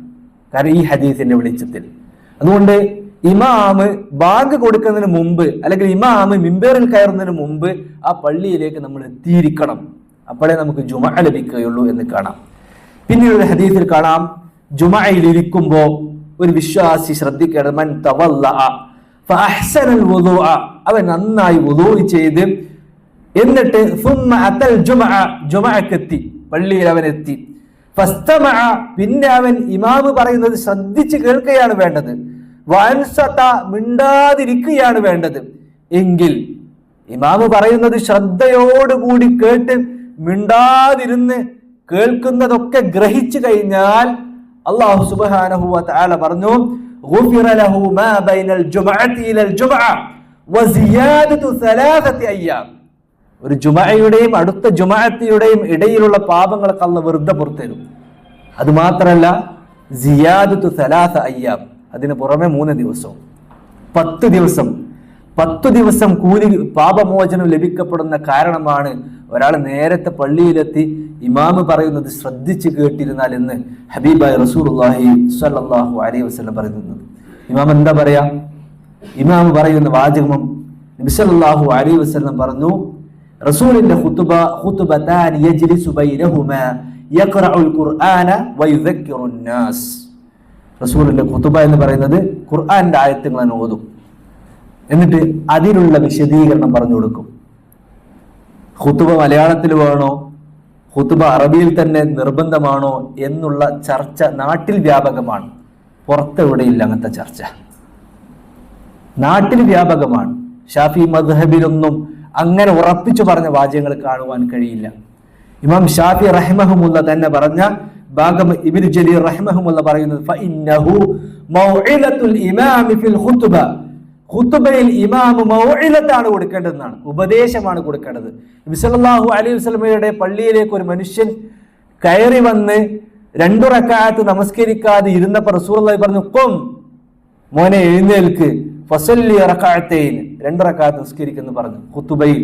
കാരണം ഈ ഹദീസിന്റെ വെളിച്ചത്തിൽ. അതുകൊണ്ട് ഇമാമ് ബാങ്ക് കൊടുക്കുന്നതിന് മുമ്പ്, അല്ലെങ്കിൽ ഇമാമ് മിമ്പറിൽ കയറുന്നതിന് മുമ്പ് ആ പള്ളിയിലേക്ക് നമ്മൾ എത്തിയിരിക്കണം. അപ്പോഴേ നമുക്ക് ജുമഅ ലഭിക്കുകയുള്ളൂ എന്ന് കാണാം. പിന്നീട് ഒരു ഹദീസിൽ കാണാം, ജുമഅയിൽ ഇരിക്കുമ്പോ ഒരു വിശ്വാസി ശ്രദ്ധിക്കേണ്ടത്, മൻ തവല്ലഅ ഫഅഹ്സനൽ വുദൂഅ, അവൻ നന്നായി വുദൂ ചെയ്ത് എന്നിട്ട് സുമ്മ അത്തൽ ജുമഅ, ജുമഅക്കെത്തി, പള്ളിയിൽ അവൻ എത്തി. ഫസ്തമഅ, പിന്നെ അവൻ ഇമാമ് പറയുന്നത് ശ്രദ്ധിച്ച് കേൾക്കുകയാണ് വേണ്ടത്. വഅൻസത, മിണ്ടാതിരിക്കുകയാണ് വേണ്ടത്. എങ്കിൽ ഇമാമ് പറയുന്നത് ശ്രദ്ധയോടുകൂടി കേട്ട് മിണ്ടാതിരുന്ന് കേൾക്കുന്നതൊക്കെ ഗ്രഹിച്ചു കഴിഞ്ഞാൽ അല്ലാഹു സുബ്ഹാനഹു വ തആല പറഞ്ഞു, ഗുഫിറ ലഹു മാ ബൈനൽ ജുമഅതി ഇലൽ ജുമഅ വസിയാദതു 3 അയ്യാം. ഒരു ജുമഅയുടെയും അടുത്ത ജുമഅത്തിയുടെയും ഇടയിലുള്ള പാപങ്ങളൊക്കെ അല്ലാഹു വെറുതെ പുറത്തുതരും. അത് മാത്രമല്ല, സിയാദതു 3 അയ്യാം, അതിന് പുറമെ 3 ദിവസവും 10 ദിവസം 10 ദിവസം കൂലി പാപമോചനം ലഭിക്കപ്പെടുന്ന കാരണമാണ് ഒരാൾ നേരത്തെ പള്ളിയിലെത്തി ഇമാമ് പറയുന്നത് ശ്രദ്ധിച്ച് കേട്ടിരുന്നാൽ എന്ന് ഹബീബായ റസൂലുള്ളാഹി സ്വല്ലല്ലാഹു അലൈഹി വസല്ലം പറയുന്നത്. ഇമാം എന്താ പറയാ? ഇമാം പറയുന്ന വാചകം നബി സല്ലല്ലാഹു അലൈഹി വസല്ലം പറഞ്ഞു, റസൂലിന്റെ ഖുതുബതാൻ യജ്ലിസു ബൈനഹുമാ യഖറഉൽ ഖുർആന വയുദക്കിറുൻ നാസ്. റസൂലിന്റെ ഖുതുബ എന്ന് പറയുന്നത് ഖുർആന്റെ ആയത്തുകൾ ഓതും, എന്നിട്ട് അതിനുള്ള വിശദീകരണം പറഞ്ഞു കൊടുക്കും. ഖുതുബ മലയാളത്തിൽ വേണോ, ഖുതുബ അറബിയിൽ തന്നെ നിർബന്ധമാണോ എന്നുള്ള ചർച്ച നാട്ടിൽ വ്യാപകമാണ്. പുറത്തെവിടെയില്ല അങ്ങനത്തെ ചർച്ച, നാട്ടിൽ വ്യാപകമാണ്. ഷാഫി മദ്ഹബിലൊന്നും അങ്ങനെ ഉറപ്പിച്ചു പറഞ്ഞ വാചകങ്ങൾ കാണുവാൻ കഴിയില്ല. ഇമാം ഷാഫി റഹിമഹുമുള്ള തന്നെ പറഞ്ഞ ഭാഗം ഇബ്നു ജരീർ റഹിമഹുമുള്ള പറയുന്നത്, ഫഇന്നഹു മൗഇലത്തുൽ ഇമാമി ഫിൽ ഖുതുബ, ഖുതുബയിൽ ഇമാം മൗഇലത്താണ് കൊടുക്കേണ്ടതെന്നാണ്, ഉപദേശമാണ് കൊടുക്കേണ്ടത്. നബി സല്ലല്ലാഹു അലൈഹി വസല്ലമയുടെ പള്ളിയിലേക്ക് ഒരു മനുഷ്യൻ കയറി വന്ന് 2 റക്അത്ത് നമസ്കരിക്കാതെ ഇരുന്നപ്പോൾ റസൂലുള്ളാഹി പറഞ്ഞു, ഖും, മോനെ എഴുന്നേൽക്ക്, ഫസല്ലി റകഅത്തൈൻ, 2 റക്അത്ത് നിസ്കരിക്കുന്നു പറഞ്ഞു ഖുതുബയിൽ.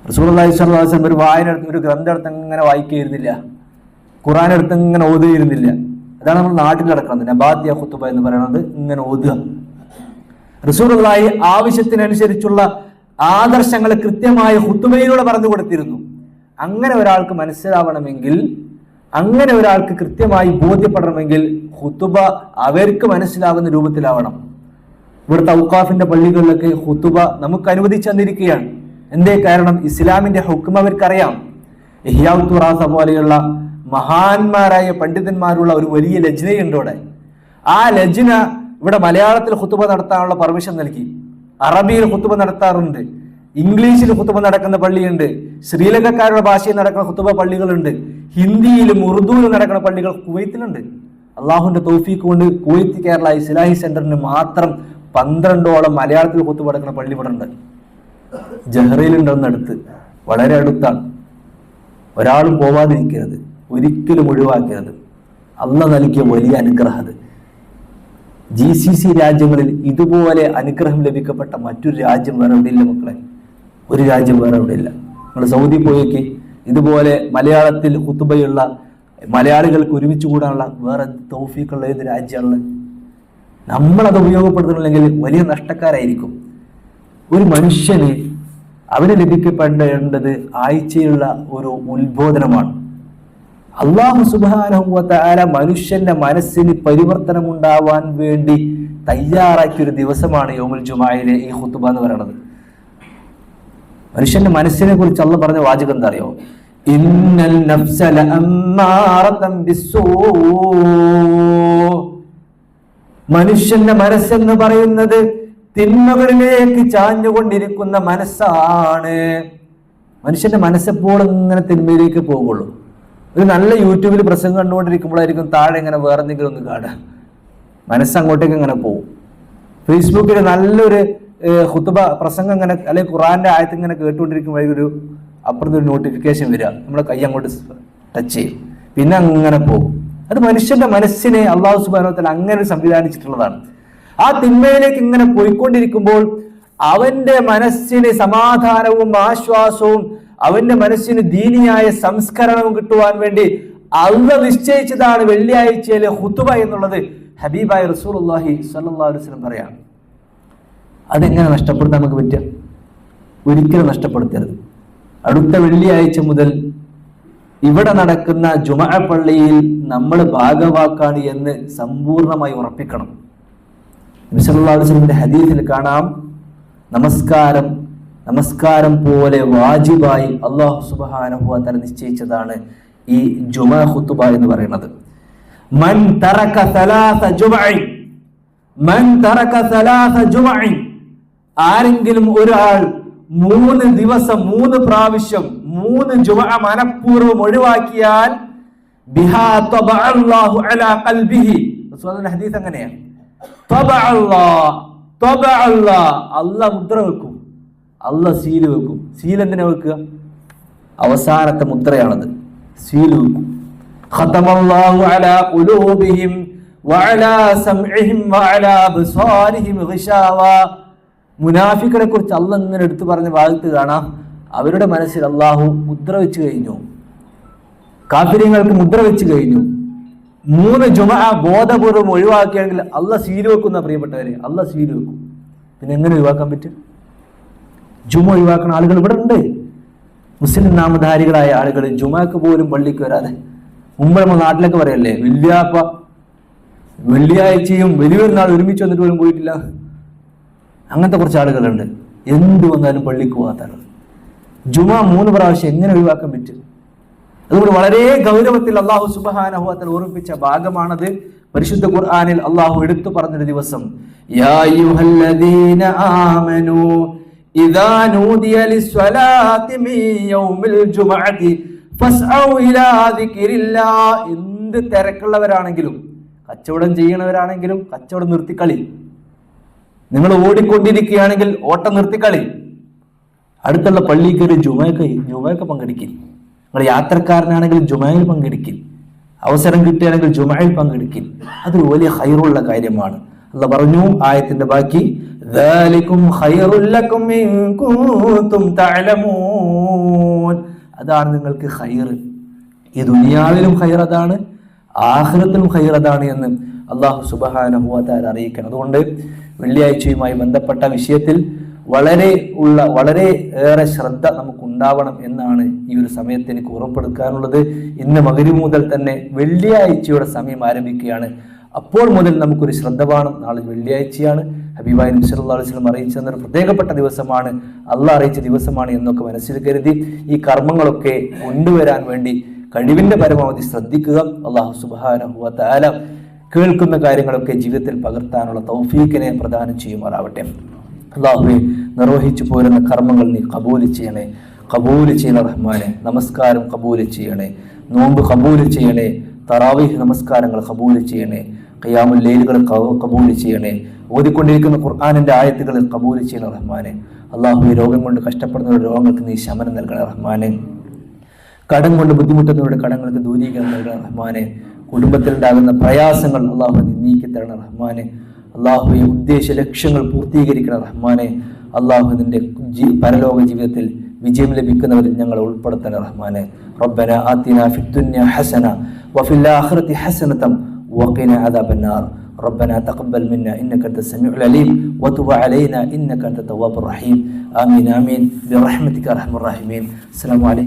റസൂലുള്ളാഹി സ്വല്ലല്ലാഹു അലൈഹി വസല്ലം ഒരു വായന ഒരു ഗ്രന്ഥം എടുത്ത് ഇങ്ങനെ വായിക്കുകയായിരുന്നില്ല, ഖുർആൻ എടുത്ത് ഇങ്ങനെ ഓതുകയായിരുന്നില്ല. അതാണ് നമ്മൾ നാട്ടിൽ നടക്കുന്നത് നബാത്തിയ ഖുതുബ എന്ന് പറയുന്നത്, ഇങ്ങനെ ഓതുക. റസൂലുള്ളാഹി ആവശ്യത്തിനനുസരിച്ചുള്ള ആദർശങ്ങൾ കൃത്യമായ ഖുതുബയിലൂടെ പറഞ്ഞു കൊടുത്തിരുന്നു. അങ്ങനെ ഒരാൾക്ക് മനസ്സിലാവണമെങ്കിൽ, അങ്ങനെ ഒരാൾക്ക് കൃത്യമായി ബോധ്യപ്പെടണമെങ്കിൽ ഖുതുബ അവർക്ക് മനസ്സിലാവുന്ന രൂപത്തിലാവണം. ഇവിടുത്തെ ഔഖാഫിന്റെ പള്ളികളിലൊക്കെ ഖുതുബ നമുക്ക് അനുവദിച്ചു തന്നിരിക്കുകയാണ്. എന്തേ കാരണം? ഇസ്ലാമിന്റെ ഹുക്മ അവർക്കറിയാം. ഇഹ്യാ തുറാസ പോലെയുള്ള മഹാന്മാരായ പണ്ഡിതന്മാരുള്ള ഒരു വലിയ ലജ്നയുണ്ട് ഇവിടെ. ആ ലജ്ന ഇവിടെ മലയാളത്തിൽ ഖുതുബ നടത്താനുള്ള പെർമിഷൻ നൽകി. അറബിയിൽ ഖുതുബ നടത്താറുണ്ട്, ഇംഗ്ലീഷിൽ ഖുതുബ നടക്കുന്ന പള്ളിയുണ്ട്, ശ്രീലങ്കക്കാരുടെ ഭാഷയിൽ നടക്കുന്ന ഖുതുബ പള്ളികളുണ്ട്, ഹിന്ദിയിലും ഉറുദുവിലും നടക്കുന്ന പള്ളികൾ കുവൈത്തിലുണ്ട്. അള്ളാഹുവിന്റെ തൗഫീഖ് കൊണ്ട് കുവൈത്ത് കേരള ഇസ്ലാഹി സെന്ററിന് മാത്രം 12ഓളം മലയാളത്തിൽ ഖുതുബ നടക്കുന്ന പള്ളി ഇവിടെ ഉണ്ട്. ജഹ്റയിലുണ്ടെന്നടുത്ത്, വളരെ അടുത്താണ്. ഒരാളും പോവാതിരിക്കരുത്, ഒരിക്കലും ഒഴിവാക്കരുത്. അള്ളാഹ് നൽകിയ വലിയ അനുഗ്രഹം അത്. GCC രാജ്യങ്ങളിൽ ഇതുപോലെ അനുഗ്രഹം ലഭിക്കപ്പെട്ട മറ്റൊരു രാജ്യം വേറെ എവിടെയില്ല മക്കളെ, ഒരു രാജ്യം വേറെ എവിടെയില്ല. നിങ്ങൾ സൗദി പോയേക്ക് ഇതുപോലെ മലയാളത്തിൽ ഖുതുബയുള്ള മലയാളികൾക്ക് ഒരുമിച്ച് കൂടാനുള്ള വേറെ തൗഫീഖുള്ള ഏത് രാജ്യമാണ്? നമ്മളത് ഉപയോഗപ്പെടുത്തുന്നില്ലെങ്കിൽ വലിയ നഷ്ടക്കാരായിരിക്കും. ഒരു മനുഷ്യന് അവന് ലഭിക്കപ്പെടേണ്ടത് ആഴ്ചയുള്ള ഒരു ഉത്ബോധനമാണ്. അല്ലാഹു സുബ്ഹാനഹു വ തആല മനുഷ്യന്റെ മനസ്സിന് പരിവർത്തനം ഉണ്ടാവാൻ വേണ്ടി തയ്യാറാക്കിയ ഒരു ദിവസമാണ് യൗമുൽ ജുമുഅയിലെ ഈ ഖുതുബ എന്ന് പറയുന്നത്. മനുഷ്യന്റെ മനസ്സിനെ കുറിച്ച് അല്ലാഹ് പറഞ്ഞ വാചകം എന്താ അറിയോ? ഇന്നൽ നഫ്സ ലഅമ്മാറതൻ ബിസ്സൂ. മനുഷ്യന്റെ മനസ്സെന്ന് പറയുന്നത് തിന്മകളിലേക്ക് ചാഞ്ഞുകൊണ്ടിരിക്കുന്ന മനസ്സാണ്. മനുഷ്യന്റെ മനസ്സെപ്പോഴും ഇങ്ങനെ തിന്മയിലേക്ക് പോകുള്ളൂ. ഒരു നല്ല യൂട്യൂബിൽ പ്രസംഗം കണ്ടുകൊണ്ടിരിക്കുമ്പോഴായിരിക്കും താഴെ ഇങ്ങനെ വേറെ എന്തെങ്കിലും ഒന്ന് കാണുക, മനസ്സങ്ങോട്ടേക്ക് ഇങ്ങനെ പോകും. ഫേസ്ബുക്കിൽ നല്ലൊരു ഖുതുബ പ്രസംഗം ഇങ്ങനെ അല്ലെങ്കിൽ ഖുർആന്റെ ആയത്ത് ഇങ്ങനെ കേട്ടുകൊണ്ടിരിക്കുമ്പോഴേക്കും ഒരു അപ്പുറത്തൊരു നോട്ടിഫിക്കേഷൻ വരിക, നമ്മളെ കൈ അങ്ങോട്ട് ടച്ച് ചെയ്യും, പിന്നെ അങ്ങനെ പോകും. അത് മനുഷ്യന്റെ മനസ്സിനെ അല്ലാഹു സുബ്ഹാനഹു വ തആല അങ്ങനെ സംവിധാനിച്ചിട്ടുള്ളതാണ്. ആ തിന്മയിലേക്ക് ഇങ്ങനെ പോയിക്കൊണ്ടിരിക്കുമ്പോൾ അവന്റെ മനസ്സിന് സമാധാനവും ആശ്വാസവും അവന്റെ മനസ്സിന് ദീനിയായ സംസ്കരണവും കിട്ടുവാൻ വേണ്ടി അല്ലാഹ് നിശ്ചയിച്ചതാണ് വെള്ളിയാഴ്ചയിലെ ഖുതുബ എന്നുള്ളത് ഹബീബായ റസൂലുള്ളാഹി സ്വല്ലല്ലാഹു അലൈഹി വസല്ലം പറയാണ്. അതെങ്ങനെ നഷ്ടപ്പെടുത്താൻ നമുക്ക് പറ്റുക? ഒരിക്കലും നഷ്ടപ്പെടുത്തരുത്. അടുത്ത വെള്ളിയാഴ്ച മുതൽ ഇവിടെ നടക്കുന്ന ജുമുഅ പള്ളിയിൽ നമ്മൾ ഭാഗവാക്കാണ് എന്ന് സമ്പൂർണമായി ഉറപ്പിക്കണം. നബി സല്ലല്ലാഹു അലൈഹി വസല്ലമിന്റെ ഹദീസിൽ കാണാം, നമസ്കാരം പോലെ വാജിബായി അല്ലാഹു സുബ്ഹാനഹു വ തആല നിശ്ചയിച്ചതാണ് ഈ ജുമുഅ ഖുതുബ എന്ന് പറയുന്നത്. മൻ തറക സലാസ ജുമുഅ, ആരെങ്കിലും ഒരാൾ 3 ദിവസം 3 പ്രാവശ്യം 3 ജുമുഅ മനഃപൂർവ്വം ഒഴിവാക്കിയാൽ ബിഹാ തബഅല്ലാഹു അലാ ഖൽബിഹി. റസൂലുള്ളാഹിന്റെ ഹദീസ് അങ്ങനെയാണ്. അല്ലാഹ് മുദ്ര വെക്കും, അല്ലാഹ് സീല് വെക്കും. സീൽ എന്തിനാ വെക്കുക? അവസാനത്തെ മുദ്രയാണത്, സീല് വെക്കും. ഖതമല്ലാഹു അലാ ഖുലൂബിഹിം വഅലാ സംഇഹിം വഅലാ അബ്സാരിഹിം ഗിശാവ. മുനാഫിഖിനെ കുറിച്ച് അല്ലാഹ് ഇങ്ങനെ എടുത്തു പറഞ്ഞ ഭാഗത്ത് കാണാം, അവരുടെ മനസ്സിൽ അല്ലാഹു മുദ്ര വെച്ച് കഴിഞ്ഞു, കാഫിര്യങ്ങൾക്ക് മുദ്ര വെച്ച് കഴിഞ്ഞു. 3 ജുമുഅ ബോധപൂർവ്വം ഒഴിവാക്കിയാണെങ്കിൽ അല്ലാഹ് സീല് വെക്കുന്ന പ്രിയപ്പെട്ടവരെ, അല്ലാഹ് സീല് വെക്കും. പിന്നെ എങ്ങനെ ഒഴിവാക്കാൻ പറ്റും? ജുമുഅ ഒഴിവാക്കുന്ന ആളുകൾ ഇവിടെ ഉണ്ട്. മുസ്ലിം നാമധാരികളായ ആളുകൾ ജുമുഅക്ക് പോലും പള്ളിക്ക് വരാതെ. മുമ്പ് നമ്മൾ നാട്ടിലൊക്കെ പറയല്ലേ, വല്യാപ്പ വെള്ളിയാഴ്ചയും വലിയൊരു നാൾ ഒരുമിച്ച് വന്നിട്ട് പോലും പോയിട്ടില്ല. അങ്ങനത്തെ കുറച്ച് ആളുകളുണ്ട്. എന്ത് വന്നാലും പള്ളിക്ക് പോകാത്ത ആളുകൾ. ജുമുഅ 3 പ്രാവശ്യം എങ്ങനെ ഒഴിവാക്കാൻ പറ്റും? അതുകൊണ്ട് വളരെ ഗൗരവത്തിൽ അല്ലാഹു സുബ്ഹാനഹു വ തആല ഓർമ്മിപ്പിച്ച ഭാഗമാണത്. പരിശുദ്ധ ഖുർആനിൽ അല്ലാഹു എടുത്തു പറഞ്ഞൊരു ദിവസം, യാ അയ്യുഹല്ലദീന ആമനൂ ഇദാ നൂദിയ ലിസ്സലാത്തി മിൻ യൗമിൽ ജുമുഅത്തി ഫസ്ഔ ഇലാ ദിക്രില്ലാഹ്. എന്ത് തിരക്കുള്ളവരാണെങ്കിലും, കച്ചവടം ചെയ്യണവരാണെങ്കിലും കച്ചവടം നിർത്തിക്കളി. നിങ്ങൾ ഓടിക്കൊണ്ടിരിക്കുകയാണെങ്കിൽ ഓട്ടം നിർത്തിക്കളി. അടുത്തുള്ള പള്ളിയിൽ കയറി ജുമുഅക്ക് പങ്കെടുക്കില്ല. നിങ്ങൾ യാത്രക്കാരനാണെങ്കിൽ ജുമുഅയിൽ പങ്കെടുക്കില്ല. അവസരം കിട്ടുകയാണെങ്കിൽ ജുമുഅയിൽ പങ്കെടുക്കില്ല. അതൊരു വലിയ ഖൈറുള്ള കാര്യമാണ്. അല്ലാഹു പറഞ്ഞു ആയത്തിന്റെ ബാക്കി ദാലികും ഖൈറുൽ ലക്കും ഇൻ കുൻതും തഅലമൂൻ. അതാണ് നിങ്ങൾക്ക് ഖൈർ. ഈ ദുനിയാവിലും ഖൈർ അതാണ്, ആഖിറത്തിലും ഖൈർ അതാണ് എന്ന് അല്ലാഹു സുബ്ഹാനഹു വ തആല അറിയിക്കണം. അതുകൊണ്ട് വെള്ളിയാഴ്ചയുമായി ബന്ധപ്പെട്ട വിഷയത്തിൽ വളരെ ഏറെ ശ്രദ്ധ നമുക്ക് ഉണ്ടാവണം എന്നാണ് ഈ ഒരു സമയത്ത് എനിക്ക് ഉറപ്പെടുക്കാനുള്ളത്. ഇന്ന് മഗ്‌രിബ് മുതൽ തന്നെ വെള്ളിയാഴ്ചയുടെ സമയം ആരംഭിക്കുകയാണ്. അപ്പോൾ മുതൽ നമുക്കൊരു ശ്രദ്ധ വേണം. നാളെ വെള്ളിയാഴ്ചയാണ്, ഹബീബായ നബി സല്ലല്ലാഹു അലൈഹി വസല്ലം അറിയിച്ച ഒരു പ്രത്യേകപ്പെട്ട ദിവസമാണ്, അള്ളാഹ് അറിയിച്ച ദിവസമാണ് എന്നൊക്കെ മനസ്സിൽ കരുതി ഈ കർമ്മങ്ങളൊക്കെ കൊണ്ടുവരാൻ വേണ്ടി കഴിവിന്റെ പരമാവധി ശ്രദ്ധിക്കുക. അല്ലാഹു സുബ്ഹാനഹു വ തആല കേൾക്കുന്ന കാര്യങ്ങളൊക്കെ ജീവിതത്തിൽ പകർത്താനുള്ള തൗഫീഖിനെ പ്രദാനം ചെയ്യുമാറാവട്ടെ. അല്ലാഹുവേ, നിർവഹിച്ചു പോരുന്ന കർമ്മങ്ങൾ നീ കബൂൽ ചെയ്യണേ, കബൂൽ ചെയ്യണ റഹ്മാനെ. നമസ്കാരം കബൂൽ ചെയ്യണേ, നോമ്പ് കബൂൽ ചെയ്യണേ, തറാവീഹ് നമസ്കാരങ്ങൾ കബൂൽ ചെയ്യണേ, ഖിയാമുൽ ലൈലുകൾ കബൂൽ ചെയ്യണേ, ഓതിക്കൊണ്ടിരിക്കുന്ന ഖുർആനിന്റെ ആയത്തുകൾ കബൂൽ ചെയ്യണ റഹ്മാനെ. അല്ലാഹുവേ, രോഗം കൊണ്ട് കഷ്ടപ്പെടുന്നവരുടെ രോഗങ്ങൾക്ക് നീ ശമനം നൽകണ റഹ്മാനെ. കടം കൊണ്ട് ബുദ്ധിമുട്ടുന്നവരുടെ കടങ്ങൾക്ക് ദൂരീകരണം നൽകണ റഹ്മാനെ. കുടുംബത്തിലുണ്ടാകുന്ന പ്രയാസങ്ങൾ അല്ലാഹു നീക്കി തരണ റഹ്മാനെ. അല്ലാഹുവേ, ഉദ്ദേശ ലക്ഷ്യങ്ങൾ പൂർത്തീകരിക്കണം റഹ്മാനെ. അല്ലാഹു നിന്റെ പരലോക ജീവിതത്തിൽ വിജയം ലഭിക്കുന്നവരിൽ ഞങ്ങളെ ഉൾപ്പെടുത്തണം റഹ്മാനെ. റബ്ബന ആതിനാ ഫിദ്ദുനിയ ഹസന വഫിൽ ആഖിറതി ഹസനതൻ വഖിനാ അദാബന്നാർ. ربنا تقبل منا إنك أنت السميع العليم وتب علينا إنك أنت التواب الرحيم. آمين آمين برحمتك يا أرحم الراحمين. السلام عليكم.